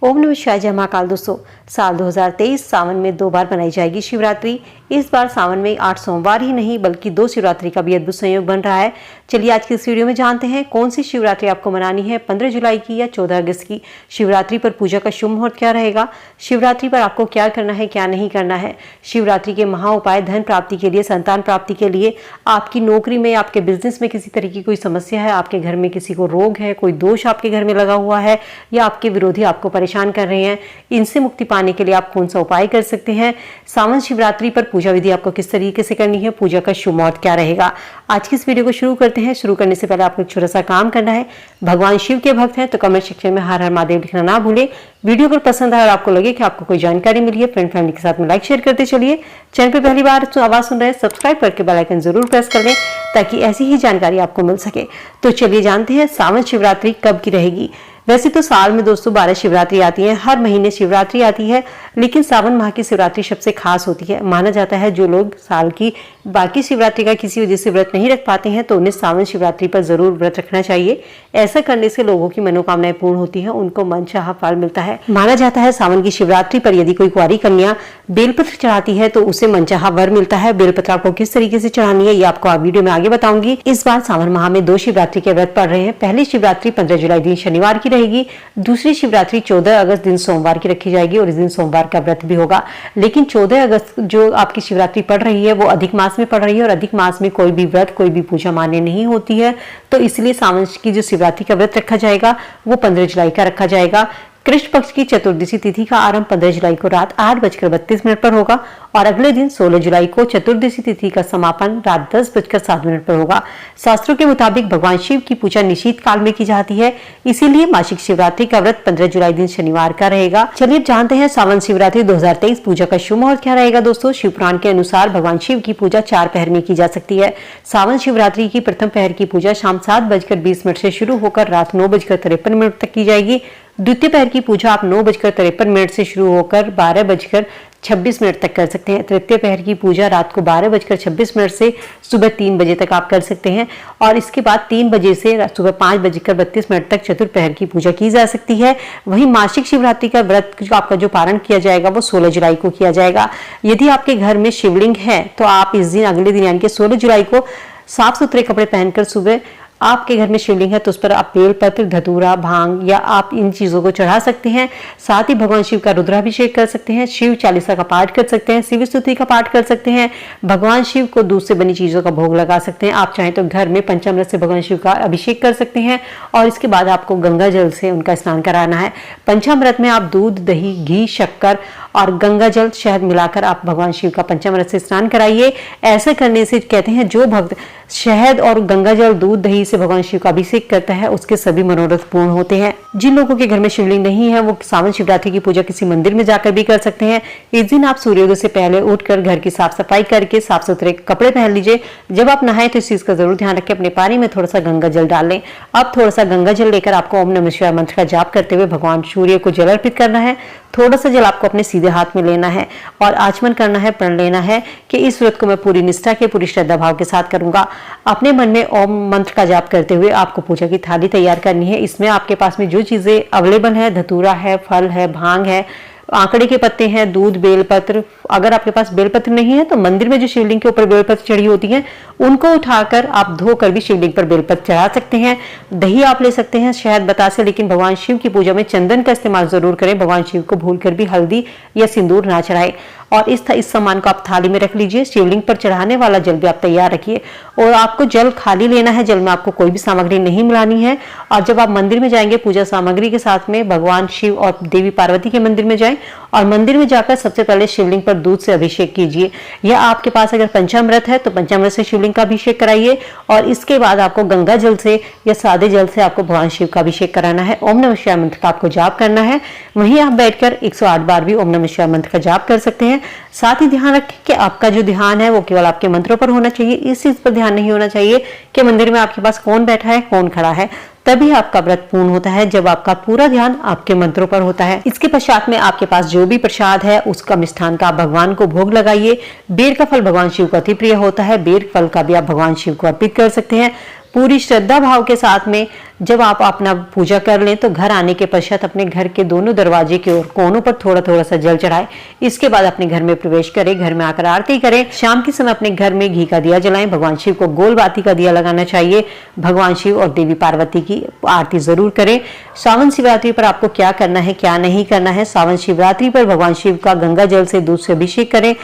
ओम नमः शिवाय। जय महाकाल। दोस्तों, साल 2023 सावन में 2 बार मनाई जाएगी शिवरात्रि। इस बार सावन में 8 सोमवार ही नहीं बल्कि 2 शिवरात्रि का भी अद्भुत संयोग बन रहा है। चलिए आज की इस वीडियो में जानते हैं कौन सी शिवरात्रि आपको मनानी है, 15 जुलाई की या 14 अगस्त की। शिवरात्रि पर पूजा का शुभ मुहूर्त क्या रहेगा, शिवरात्रि पर आपको क्या करना है क्या नहीं करना है, शिवरात्रि के महा उपाय धन प्राप्ति के लिए, संतान प्राप्ति के लिए, आपकी नौकरी में, आपके बिजनेस में किसी तरह की कोई समस्या है, आपके घर में किसी को रोग है, कोई दोष आपके घर में लगा हुआ है या आपके विरोधी आपको परेशान कर रहे हैं, इनसे मुक्ति पाने के लिए आप कौन सा उपाय कर सकते हैं। सावन शिवरात्रि पर पूजा विधि आपको किस तरीके से करनी है, पूजा का शुभ मुहूर्त क्या रहेगा। आज की इस वीडियो को शुरू करते हैं। शुरू करने से पहले आपको एक छोटा सा काम करना है। भगवान शिव के भक्त हैं तो कमेंट सेक्शन में हर हर महादेव लिखना ना भूलें। वीडियो अगर पसंद आए और आपको लगे कि आपको कोई जानकारी मिली है, फ्रेंड फैमिली के साथ में लाइक शेयर करते चलिए। चैनल पर पहली बार आवाज सुन रहे हैं, सब्सक्राइब करके बेल आइकन जरूर प्रेस कर लें ताकि ऐसी ही जानकारी आपको मिल सके। तो चलिए जानते हैं सावन शिवरात्रि कब की रहेगी। वैसे तो साल में दोस्तों 12 शिवरात्रि आती है, हर महीने शिवरात्रि आती है, लेकिन सावन माह की शिवरात्रि सबसे खास होती है। माना जाता है जो लोग साल की बाकी शिवरात्रि का किसी वजह से व्रत नहीं रख पाते हैं तो उन्हें सावन शिवरात्रि पर जरूर व्रत रखना चाहिए। ऐसा करने से लोगों की मनोकामनाएं पूर्ण होती हैं, उनको मनचाहा फल मिलता है। माना जाता है सावन की शिवरात्रि पर यदि कोई कुंवारी कन्या बेलपत्र चढ़ाती है तो उसे मनचाहा वर मिलता है। बेलपत्र आपको किस तरीके से चढ़ानी है ये आपको वीडियो में आगे बताऊंगी। इस बार सावन माह में 2 शिवरात्रि के व्रत पड़ रहे हैं। पहली शिवरात्रि 15 जुलाई दिन शनिवार की रहेगी, दूसरी शिवरात्रि 14 अगस्त दिन सोमवार की रखी जाएगी और इस दिन सोमवार का व्रत भी होगा। लेकिन 14 अगस्त जो आपकी शिवरात्रि पड़ रही है वो अधिक मास में पड़ रही है और अधिक मास में कोई भी व्रत कोई भी पूजा मान्य नहीं होती है, तो इसलिए सावन की जो शिवरात्रि का व्रत रखा जाएगा वो 15 जुलाई का रखा जाएगा। कृष्ण पक्ष की चतुर्दशी तिथि का आरंभ 15 जुलाई को रात 8:32 पर होगा और अगले दिन 16 जुलाई को चतुर्दशी तिथि का समापन रात 10:07 पर होगा। शास्त्रों के मुताबिक भगवान शिव की पूजा निशीत काल में की जाती है, इसीलिए मासिक शिवरात्रि का व्रत 15 जुलाई दिन शनिवार का रहेगा। चलिए जानते हैं सावन शिवरात्रि 2023 पूजा का शुभ मुहूर्त क्या रहेगा। दोस्तों, शिव पुराण के अनुसार भगवान शिव की पूजा 4 पहर में की जा सकती है। सावन शिवरात्रि की प्रथम पहर की पूजा शाम 7:20 से शुरू होकर रात 9:53 तक की जाएगी। द्वितीय पहर की पूजा आप 9:53 से शुरू होकर 12:26 तक कर सकते हैं। तृतीय पहर की पूजा रात को 12:26 से सुबह 3 बजे तक आप कर सकते हैं और इसके बाद 3 बजे से सुबह 5:32 तक चतुर्पहर की पूजा की जा सकती है। वहीं मासिक शिवरात्रि का व्रत आपका जो पारण किया जाएगा वो 16 जुलाई को किया जाएगा। यदि आपके घर में शिवलिंग है तो आप इस दिन अगले दिन यानी कि 16 जुलाई को साफ सुथरे कपड़े पहनकर सुबह आपके घर में शिवलिंग है तो उस पर आप बेलपत्र, धतूरा, भांग या आप इन चीजों को चढ़ा सकते हैं। साथ ही भगवान शिव का रुद्राभिषेक कर सकते हैं, शिव चालीसा का पाठ कर सकते हैं, शिव स्तुति का पाठ कर सकते हैं, भगवान शिव को दूध से बनी चीजों का भोग लगा सकते हैं। आप चाहें तो घर में पंचामृत से भगवान शिव का अभिषेक कर सकते हैं और इसके बाद आपको गंगा जल से उनका स्नान कराना है। पंचामृत में आप दूध, दही, घी, शक्कर और गंगा जल, शहद मिलाकर आप भगवान शिव का पंचामृत से स्नान कराइए। ऐसे करने से कहते हैं जो भक्त शहद और गंगा जल, दूध, दही से भगवान शिव का अभिषेक करता है उसके सभी मनोरथ पूर्ण होते हैं। जिन लोगों के घर में शिवलिंग नहीं है वो सावन शिवरात्रि की पूजा किसी मंदिर में जाकर भी कर सकते हैं। इस दिन आप सूर्योदय से पहले उठकर घर की साफ सफाई करके साफ सुथरे कपड़े पहन लीजिए। जब आप नहाएं तो इस चीज का जरूर ध्यान रखें, अपने पानी में थोड़ा सा गंगा जल डाल लें। अब थोड़ा सा गंगा जल लेकर आपको ओम नमः शिवाय मंत्र का जाप करते हुए भगवान सूर्य को जल अर्पित करना है। थोड़ा सा जल आपको अपने सीधे हाथ में लेना है और आचमन करना है, प्रण लेना है कि इस व्रत को मैं पूरी निष्ठा के, पूरी श्रद्धा भाव के साथ करूंगा। अपने मन में ओम मंत्र का जाप करते हुए आपको पूजा की थाली तैयार करनी है। इसमें आपके पास में जो चीजें अवेलेबल है, धतूरा है, फल है, भांग है, आंकड़े के पत्ते हैं, दूध, बेलपत्र। अगर आपके पास बेलपत्र नहीं है तो मंदिर में जो शिवलिंग के ऊपर बेलपत्र चढ़ी होती है उनको उठाकर आप धोकर भी शिवलिंग पर बेलपत्र चढ़ा सकते हैं। दही आप ले सकते हैं, शहद, बतासे, लेकिन भगवान शिव की पूजा में चंदन का इस्तेमाल जरूर करें। भगवान शिव को भूलकर भी हल्दी या सिंदूर ना चढ़ाए और इस सामान को आप थाली में रख लीजिए। शिवलिंग पर चढ़ाने वाला जल भी आप तैयार रखिए और आपको जल खाली लेना है, जल में आपको कोई भी सामग्री नहीं मिलानी है। और जब आप मंदिर में जाएंगे पूजा सामग्री के साथ में भगवान शिव और देवी पार्वती के मंदिर में जाएं और मंदिर में जाकर सबसे पहले शिवलिंग पर दूध से अभिषेक कीजिए या आपके पास अगर पंचामृत है तो पंचामृत से शिवलिंग का अभिषेक कराइए और इसके बाद आपको गंगा जल से या सादे जल से आपको भगवान शिव का अभिषेक कराना है। ओम नमः शिवाय मंत्र का आपको जाप करना है। वहीं आप बैठकर 108 बार भी ओम नमः शिवाय मंत्र का जाप कर सकते हैं। साथ ही ध्यान रखें कि आपका जो ध्यान है वो केवल आपके मंत्रों पर होना चाहिए। इस चीज पर ध्यान नहीं होना चाहिए कि मंदिर में आपके पास कौन बैठा है, कौन खड़ा है। तभी आपका व्रत पूर्ण होता है जब आपका पूरा ध्यान आपके मंत्रों पर होता है। इसके पश्चात में आपके पास जो भी प्रसाद है उसका मिष्ठान का आप भगवान को भोग लगाइए। बेर का फल भगवान शिव को अति प्रिय होता है, बेर फल का भी आप भगवान शिव को अर्पित कर सकते हैं। पूरी श्रद्धा भाव के साथ में जब आप अपना पूजा कर लें तो घर आने के पश्चात अपने घर के दोनों दरवाजे की ओर कोनों पर थोड़ा थोड़ा सा जल चढ़ाएं। इसके बाद अपने घर में प्रवेश करें, घर में आकर आरती करें। शाम के समय अपने घर में घी का दिया जलाएं। भगवान शिव को गोल बाती का दिया लगाना चाहिए। भगवान शिव और देवी पार्वती की आरती जरूर करें। सावन शिवरात्रि पर आपको क्या करना है, क्या नहीं करना है। सावन शिवरात्रि पर भगवान शिव का गंगा जल से दूध से अभिषेक करें।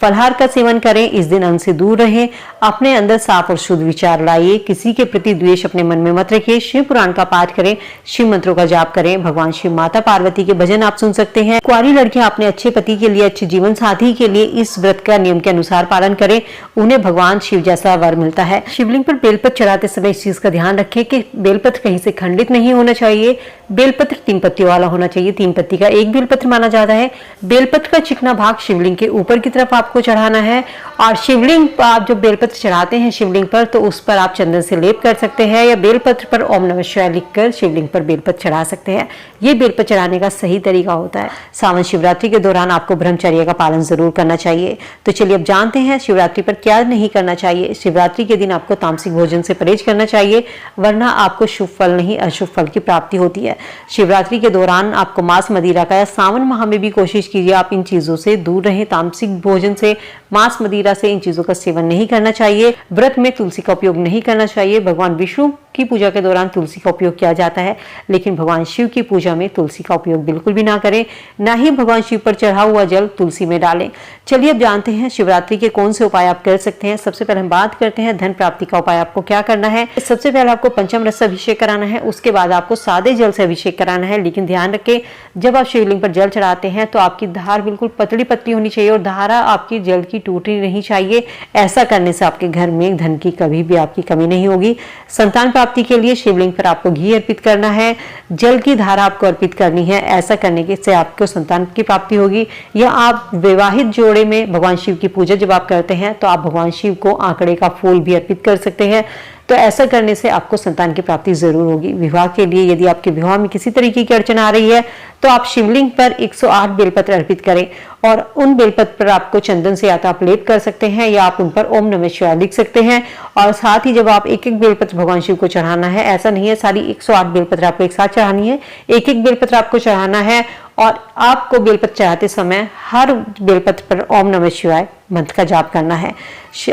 फलहार का सेवन करें। इस दिन अन्न से दूर रहें। अपने अंदर साफ और शुद्ध विचार लाइए। किसी के प्रति द्वेष अपने मन में मत रखिए। शिव पुराण का पाठ करें, शिव मंत्रों का जाप करें। भगवान शिव माता पार्वती के भजन आप सुन सकते हैं। कुंवारी लड़कियां अपने अच्छे पति के लिए, अच्छे जीवन साथी के लिए इस व्रत का नियम के अनुसार पालन करें। उन्हें भगवान शिव जैसा वर मिलता है। शिवलिंग पर बेलपत्र चढ़ाते समय इस चीज का ध्यान रखें कि बेलपत्र कहीं से खंडित नहीं होना चाहिए। बेलपत्र 3 पत्तियों वाला होना चाहिए। 3 पत्ती का एक बेलपत्र माना जाता है। बेलपत्र का चिकना भाग शिवलिंग के ऊपर की तरफ आपको चढ़ाना है। और शिवलिंग पर आप जो बेलपत्र चढ़ाते हैं शिवलिंग पर, तो उस पर आप चंदन से लेप कर सकते हैं या बेलपत्र पर ओम नमः शिवाय लिखकर शिवलिंग पर बेलपत्र चढ़ा सकते हैं। ये बेलपत्र चढ़ाने का सही तरीका होता है। सावन शिवरात्रि के दौरान आपको ब्रह्मचर्य का पालन जरूर करना चाहिए। तो चलिए अब जानते हैं शिवरात्रि पर क्या नहीं करना चाहिए। शिवरात्रि के दिन आपको तामसिक भोजन से परहेज करना चाहिए, वरना आपको शुभ फल नहीं अशुभ फल की प्राप्ति होती है। शिवरात्रि के दौरान आपको मांस मदिरा का या सावन माह में भी कोशिश कीजिए आप इन चीजों से दूर रहें। तामसिक भोजन से, मांस मदिरा से, इन चीजों का सेवन नहीं करना चाहिए। व्रत में तुलसी का उपयोग नहीं करना चाहिए। भगवान विष्णु की पूजा के दौरान तुलसी का उपयोग किया जाता है, लेकिन भगवान शिव की पूजा में तुलसी का उपयोग बिल्कुल भी ना करें। ना ही भगवान शिव पर चढ़ा हुआ जल तुलसी में डालें। चलिए अब जानते हैं शिवरात्रि के कौन से उपाय आप कर सकते हैं। सबसे पहले हम बात करते हैं धन प्राप्ति का उपाय आपको क्या करना है। सबसे पहले आपको पंचम रस से अभिषेक कराना है। उसके बाद आपको सादे जल से अभिषेक कराना है। लेकिन ध्यान रखें, जब आप शिवलिंग पर जल चढ़ाते हैं तो आपकी धार बिल्कुल पतली पतली होनी चाहिए और धारा आपकी जल की टूटनी नहीं चाहिए। ऐसा करने से आपके घर में धन की कभी भी आपकी कमी नहीं होगी। संतान प्राप्ति के लिए शिवलिंग पर आपको घी अर्पित करना है। जल की धारा आपको अर्पित करनी है। ऐसा करने से आपको संतान की प्राप्ति होगी। या आप विवाहित जोड़े में भगवान शिव की पूजा जब आप करते हैं तो आप भगवान शिव को आंकड़े का फूल भी अर्पित कर सकते हैं। तो ऐसा करने से आपको संतान की प्राप्ति जरूर होगी। विवाह के लिए यदि आपके विवाह में किसी तरीके की अड़चन आ रही है तो आप शिवलिंग पर 108 बेलपत्र अर्पित करें और उन बेलपत्र पर आपको चंदन से या तो आप लेप कर सकते हैं या आप उन पर ओम नमः शिवाय लिख सकते हैं। और साथ ही जब आप एक एक बेलपत्र भगवान शिव को चढ़ाना है, ऐसा नहीं है सारी 108 बेलपत्र आपको एक साथ चढ़ानी है, एक एक बेलपत्र आपको चढ़ाना है। और आपको बेलपत्र चढ़ाते समय हर बेलपत्र पर ओम नमः शिवाय मंत्र का जाप करना है।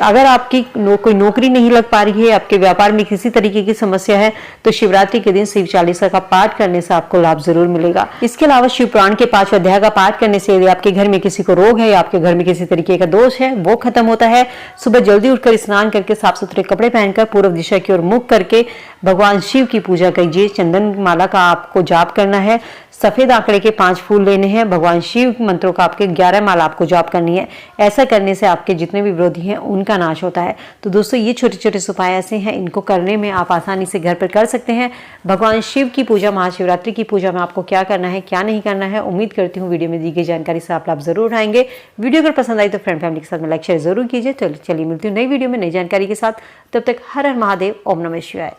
अगर आपकी कोई नौकरी नहीं लग पा रही है, आपके व्यापार में किसी तरीके की समस्या है, तो शिवरात्रि के दिन शिव चालीसा का पाठ करने से आपको लाभ जरूर मिलेगा। इसके अलावा शिव पुराण के 5वें अध्याय का पाठ करने से यदि आपके घर में किसी को रोग है या आपके घर में किसी तरीके का दोष है वो खत्म होता है। सुबह जल्दी उठकर स्नान करके साफ सुथरे कपड़े पहनकर पूर्व दिशा की ओर मुख करके भगवान शिव की पूजा कीजिए। चंदन माला का आपको जाप करना है। सफेद आंकड़े के 5 फूल लेने हैं। भगवान शिव मंत्रों का आपके 11 माला आपको जाप करनी है। ऐसा करने से आपके जितने भी विरोधी हैं उनका नाश होता है। तो दोस्तों ये छोटे छोटे उपाय ऐसे हैं, इनको करने में आप आसानी से घर पर कर सकते हैं। भगवान शिव की पूजा, महाशिवरात्रि की पूजा में आपको क्या करना है, क्या नहीं करना है, उम्मीद करती हूँ वीडियो में दी गई जानकारी से आप लाभ जरूर उठाएंगे। वीडियो अगर पसंद आई तो फ्रेंड फैमिली के साथ में लाइक शेयर जरूर कीजिए। चलिए मिलती हूँ नई वीडियो में नई जानकारी के साथ। तब तक हर हर महादेव, ओम नमः शिवाय।